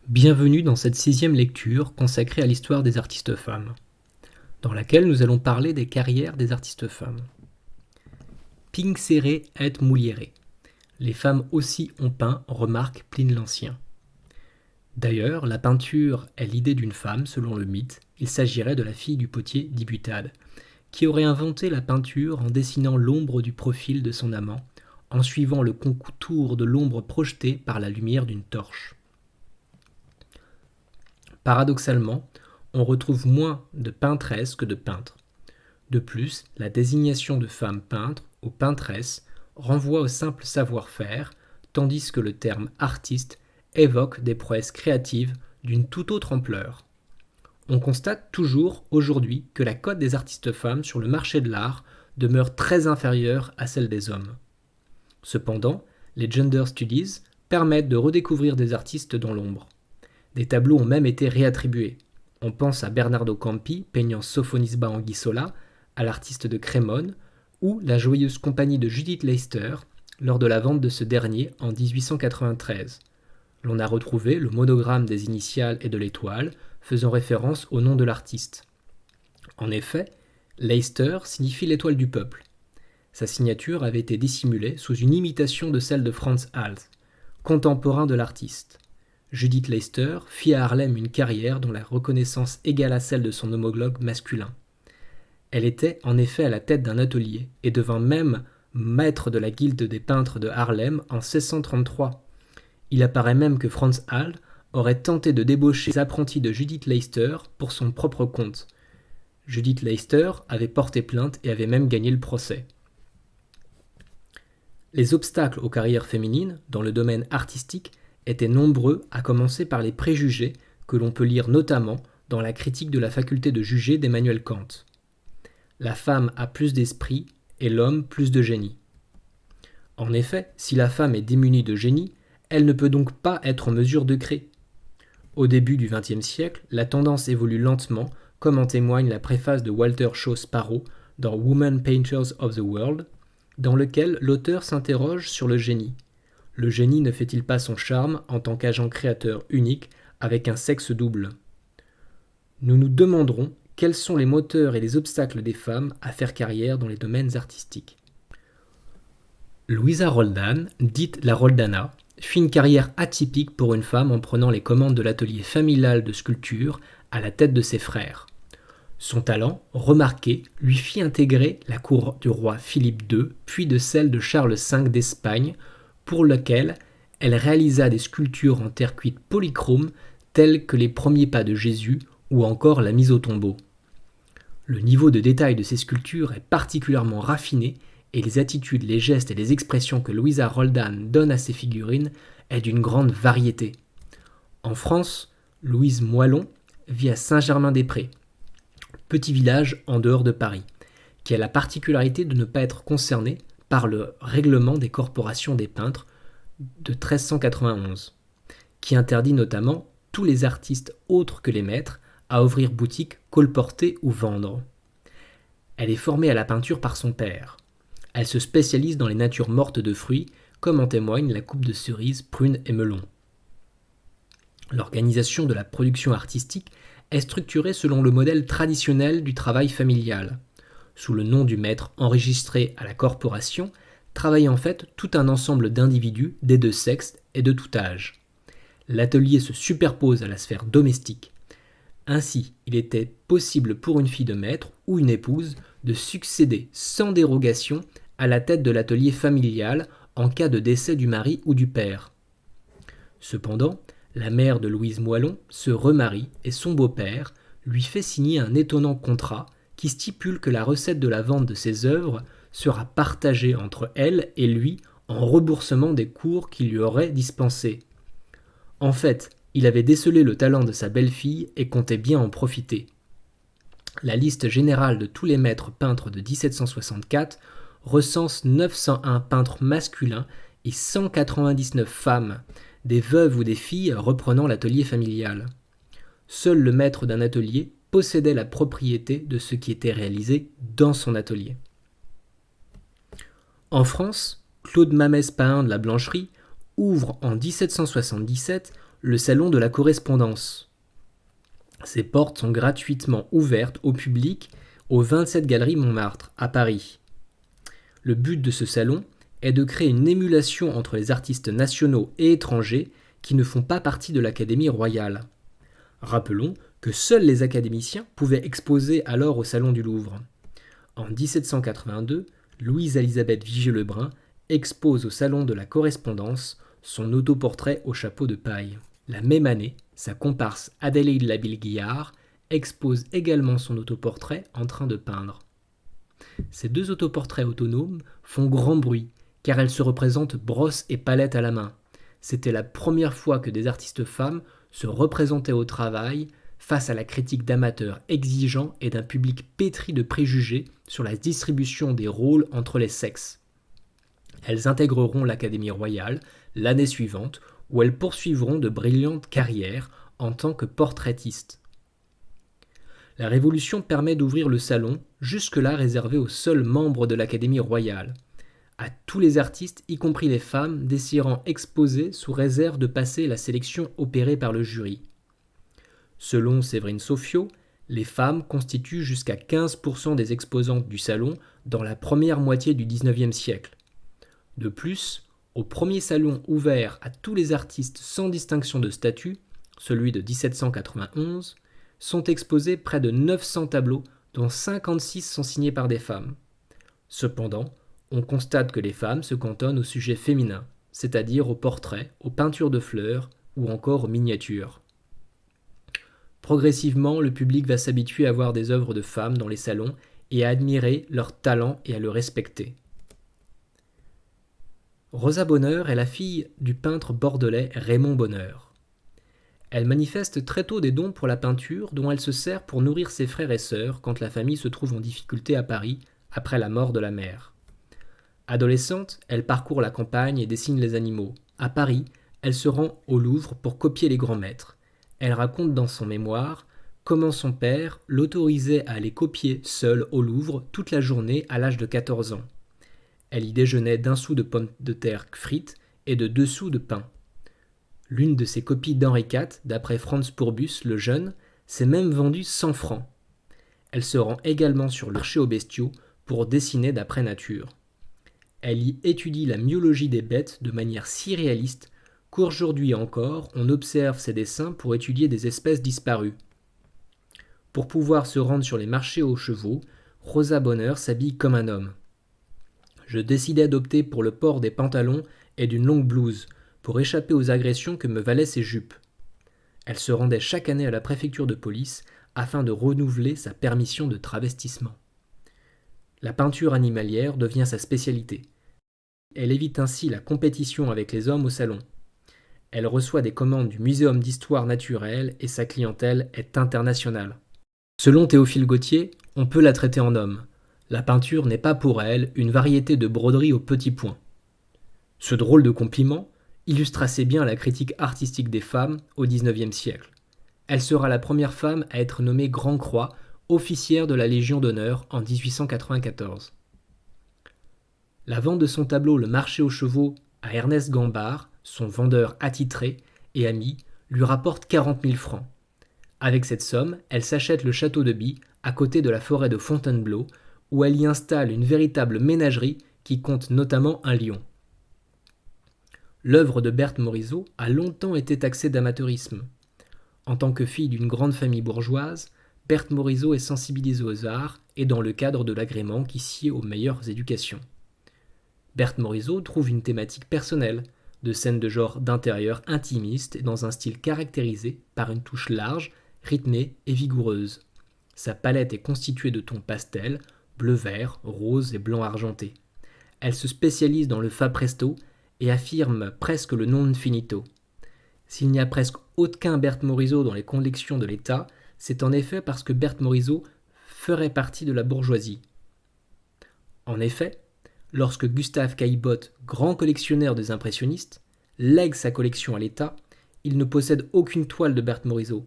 Bienvenue dans cette 6e lecture consacrée à l'histoire des artistes femmes, dans laquelle nous allons parler des carrières des artistes femmes. Pinxere et muliere. Les femmes aussi ont peint, remarque Pline l'Ancien. D'ailleurs, la peinture est l'idée d'une femme, selon le mythe. Il s'agirait de la fille du potier d'Ibutade, qui aurait inventé la peinture en dessinant l'ombre du profil de son amant, en suivant le contour de l'ombre projetée par la lumière d'une torche. Paradoxalement, on retrouve moins de peintresses que de peintres. De plus, la désignation de femme peintre ou peintresse renvoie au simple savoir-faire, tandis que le terme artiste évoque des prouesses créatives d'une toute autre ampleur. On constate toujours aujourd'hui que la cote des artistes femmes sur le marché de l'art demeure très inférieure à celle des hommes. Cependant, les gender studies permettent de redécouvrir des artistes dans l'ombre. Des tableaux ont même été réattribués. On pense à Bernardo Campi peignant Sophonisba Anguissola, à l'artiste de Crémone, ou la joyeuse compagnie de Judith Leyster lors de la vente de ce dernier en 1893. L'on a retrouvé le monogramme des initiales et de l'étoile, faisant référence au nom de l'artiste. En effet, Leyster signifie l'étoile du peuple. Sa signature avait été dissimulée sous une imitation de celle de Franz Hals, contemporain de l'artiste. Judith Leyster fit à Harlem une carrière dont la reconnaissance égala celle de son homologue masculin. Elle était en effet à la tête d'un atelier et devint même maître de la guilde des peintres de Harlem en 1633. Il apparaît même que Franz Hals aurait tenté de débaucher les apprentis de Judith Leyster pour son propre compte. Judith Leyster avait porté plainte et avait même gagné le procès. Les obstacles aux carrières féminines dans le domaine artistique étaient nombreux, à commencer par les préjugés que l'on peut lire notamment dans la critique de la faculté de juger d'Emmanuel Kant. La femme a plus d'esprit et l'homme plus de génie. En effet, si la femme est démunie de génie, elle ne peut donc pas être en mesure de créer. Au début du XXe siècle, la tendance évolue lentement, comme en témoigne la préface de Walter Shaw Sparrow dans Women Painters of the World, dans lequel l'auteur s'interroge sur le génie. Le génie ne fait-il pas son charme en tant qu'agent créateur unique avec un sexe double ? Nous nous demanderons quels sont les moteurs et les obstacles des femmes à faire carrière dans les domaines artistiques. Louisa Roldan, dite la Roldana, fit une carrière atypique pour une femme en prenant les commandes de l'atelier familial de sculpture à la tête de ses frères. Son talent, remarqué, lui fit intégrer la cour du roi Philippe II, puis de celle de Charles V d'Espagne, pour lequel elle réalisa des sculptures en terre cuite polychrome telles que les premiers pas de Jésus ou encore la mise au tombeau. Le niveau de détail de ces sculptures est particulièrement raffiné et les attitudes, les gestes et les expressions que Louisa Roldan donne à ses figurines est d'une grande variété. En France, Louise Moillon vit à Saint-Germain-des-Prés, petit village en dehors de Paris, qui a la particularité de ne pas être concerné par le règlement des corporations des peintres de 1391, qui interdit notamment tous les artistes autres que les maîtres à ouvrir boutique, colporter ou vendre. Elle est formée à la peinture par son père. Elle se spécialise dans les natures mortes de fruits, comme en témoigne la coupe de cerises, prunes et melons. L'organisation de la production artistique est structurée selon le modèle traditionnel du travail familial. Sous le nom du maître enregistré à la corporation, travaille en fait tout un ensemble d'individus des deux sexes et de tout âge. L'atelier se superpose à la sphère domestique. Ainsi, il était possible pour une fille de maître ou une épouse de succéder sans dérogation à la tête de l'atelier familial en cas de décès du mari ou du père. Cependant, la mère de Louise Moillon se remarie et son beau-père lui fait signer un étonnant contrat qui stipule que la recette de la vente de ses œuvres sera partagée entre elle et lui en remboursement des cours qu'il lui aurait dispensés. En fait, il avait décelé le talent de sa belle-fille et comptait bien en profiter. La liste générale de tous les maîtres peintres de 1764 recense 901 peintres masculins et 199 femmes, des veuves ou des filles reprenant l'atelier familial. Seul le maître d'un atelier possédait la propriété de ce qui était réalisé dans son atelier. En France, Claude Mamès-Pahin de la Blancherie ouvre en 1777 le salon de la correspondance. Ses portes sont gratuitement ouvertes au public aux 27 Galeries Montmartre, à Paris. Le but de ce salon est de créer une émulation entre les artistes nationaux et étrangers qui ne font pas partie de l'Académie royale. Rappelons que seuls les académiciens pouvaient exposer alors au Salon du Louvre. En 1782, Louise-Élisabeth Vigée-Lebrun expose au Salon de la Correspondance son autoportrait au chapeau de paille. La même année, sa comparse Adélaïde Labille-Guiard expose également son autoportrait en train de peindre. Ces deux autoportraits autonomes font grand bruit, car elles se représentent brosse et palette à la main. C'était la première fois que des artistes femmes se représentaient au travail face à la critique d'amateurs exigeants et d'un public pétri de préjugés sur la distribution des rôles entre les sexes. Elles intégreront l'Académie royale l'année suivante, où elles poursuivront de brillantes carrières en tant que portraitistes. La Révolution permet d'ouvrir le salon, jusque-là réservé aux seuls membres de l'Académie royale, à tous les artistes, y compris les femmes, désirant exposer sous réserve de passer la sélection opérée par le jury. Selon Séverine Sauffiot, les femmes constituent jusqu'à 15% des exposantes du salon dans la première moitié du XIXe siècle. De plus, au premier salon ouvert à tous les artistes sans distinction de statut, celui de 1791, sont exposés près de 900 tableaux, dont 56 sont signés par des femmes. Cependant, on constate que les femmes se cantonnent aux sujets féminins, c'est-à-dire aux portraits, aux peintures de fleurs ou encore aux miniatures. Progressivement, le public va s'habituer à voir des œuvres de femmes dans les salons et à admirer leur talent et à le respecter. Rosa Bonheur est la fille du peintre bordelais Raymond Bonheur. Elle manifeste très tôt des dons pour la peinture dont elle se sert pour nourrir ses frères et sœurs quand la famille se trouve en difficulté à Paris après la mort de la mère. Adolescente, elle parcourt la campagne et dessine les animaux. À Paris, elle se rend au Louvre pour copier les grands maîtres. Elle raconte dans son mémoire comment son père l'autorisait à aller copier seule au Louvre toute la journée à l'âge de 14 ans. Elle y déjeunait d'1 sou de pommes de terre frites et de 2 sous de pain. L'une de ses copies d'Henri IV, d'après Franz Pourbus le Jeune, s'est même vendue 100 francs. Elle se rend également sur le marché aux bestiaux pour dessiner d'après nature. Elle y étudie la myologie des bêtes de manière si réaliste qu'aujourd'hui encore on observe ses dessins pour étudier des espèces disparues. Pour pouvoir se rendre sur les marchés aux chevaux, Rosa Bonheur s'habille comme un homme. Je décidai d'opter pour le port des pantalons et d'une longue blouse, pour échapper aux agressions que me valaient ses jupes. Elle se rendait chaque année à la préfecture de police afin de renouveler sa permission de travestissement. La peinture animalière devient sa spécialité. Elle évite ainsi la compétition avec les hommes au salon. Elle reçoit des commandes du Muséum d'histoire naturelle et sa clientèle est internationale. Selon Théophile Gautier, on peut la traiter en homme. La peinture n'est pas pour elle une variété de broderie aux petits points. Ce drôle de compliment illustre assez bien la critique artistique des femmes au XIXe siècle. Elle sera la première femme à être nommée Grand Croix, officière de la Légion d'honneur en 1894. La vente de son tableau Le marché aux chevaux à Ernest Gambard, son vendeur attitré et ami, lui rapporte 40 000 francs. Avec cette somme, elle s'achète le château de By, à côté de la forêt de Fontainebleau, où elle y installe une véritable ménagerie qui compte notamment un lion. L'œuvre de Berthe Morisot a longtemps été taxée d'amateurisme. En tant que fille d'une grande famille bourgeoise, Berthe Morisot est sensibilisée aux arts et dans le cadre de l'agrément qui sied aux meilleures éducations. Berthe Morisot trouve une thématique personnelle, de scènes de genre d'intérieur intimiste et dans un style caractérisé par une touche large, rythmée et vigoureuse. Sa palette est constituée de tons pastels, bleu-vert, rose et blanc argenté. Elle se spécialise dans le fa presto et affirme presque le non finito. S'il n'y a presque aucun Berthe Morisot dans les collections de l'État, c'est en effet parce que Berthe Morisot ferait partie de la bourgeoisie. En effet, lorsque Gustave Caillebotte, grand collectionneur des impressionnistes, lègue sa collection à l'État, il ne possède aucune toile de Berthe Morisot,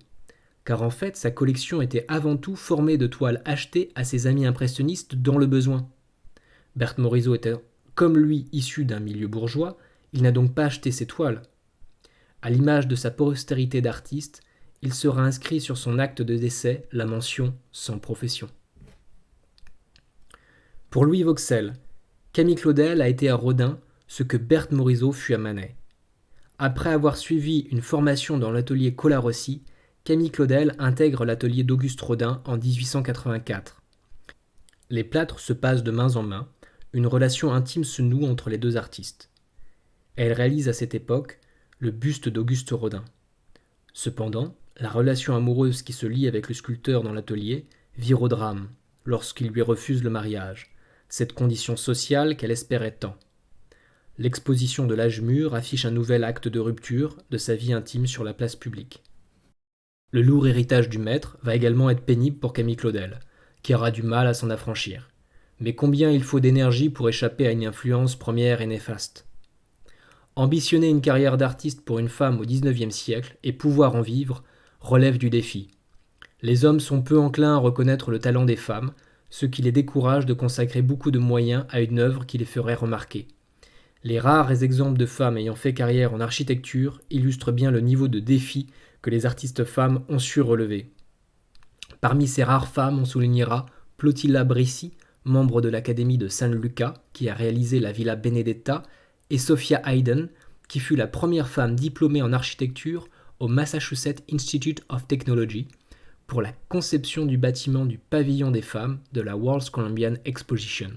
car en fait sa collection était avant tout formée de toiles achetées à ses amis impressionnistes dans le besoin. Berthe Morisot était, comme lui, issu d'un milieu bourgeois, il n'a donc pas acheté ses toiles. À l'image de sa postérité d'artiste, il sera inscrit sur son acte de décès la mention « sans profession ». Pour Louis Vauxhall, Camille Claudel a été à Rodin ce que Berthe Morisot fut à Manet. Après avoir suivi une formation dans l'atelier Colarossi, Camille Claudel intègre l'atelier d'Auguste Rodin en 1884. Les plâtres se passent de main en main, une relation intime se noue entre les deux artistes. Elle réalise à cette époque le buste d'Auguste Rodin. Cependant, la relation amoureuse qui se lie avec le sculpteur dans l'atelier vire au drame lorsqu'il lui refuse le mariage, cette condition sociale qu'elle espérait tant. L'exposition de l'âge mûr affiche un nouvel acte de rupture de sa vie intime sur la place publique. Le lourd héritage du maître va également être pénible pour Camille Claudel, qui aura du mal à s'en affranchir. Mais combien il faut d'énergie pour échapper à une influence première et néfaste. Ambitionner une carrière d'artiste pour une femme au XIXe siècle et pouvoir en vivre relève du défi. Les hommes sont peu enclins à reconnaître le talent des femmes, ce qui les décourage de consacrer beaucoup de moyens à une œuvre qui les ferait remarquer. Les rares exemples de femmes ayant fait carrière en architecture illustrent bien le niveau de défi que les artistes femmes ont su relever. Parmi ces rares femmes, on soulignera Plotilla Brissi, membre de l'Académie de San Luca, qui a réalisé la Villa Benedetta, et Sophia Hayden, qui fut la première femme diplômée en architecture au Massachusetts Institute of Technology, pour la conception du bâtiment du pavillon des femmes de la World's Columbian Exposition.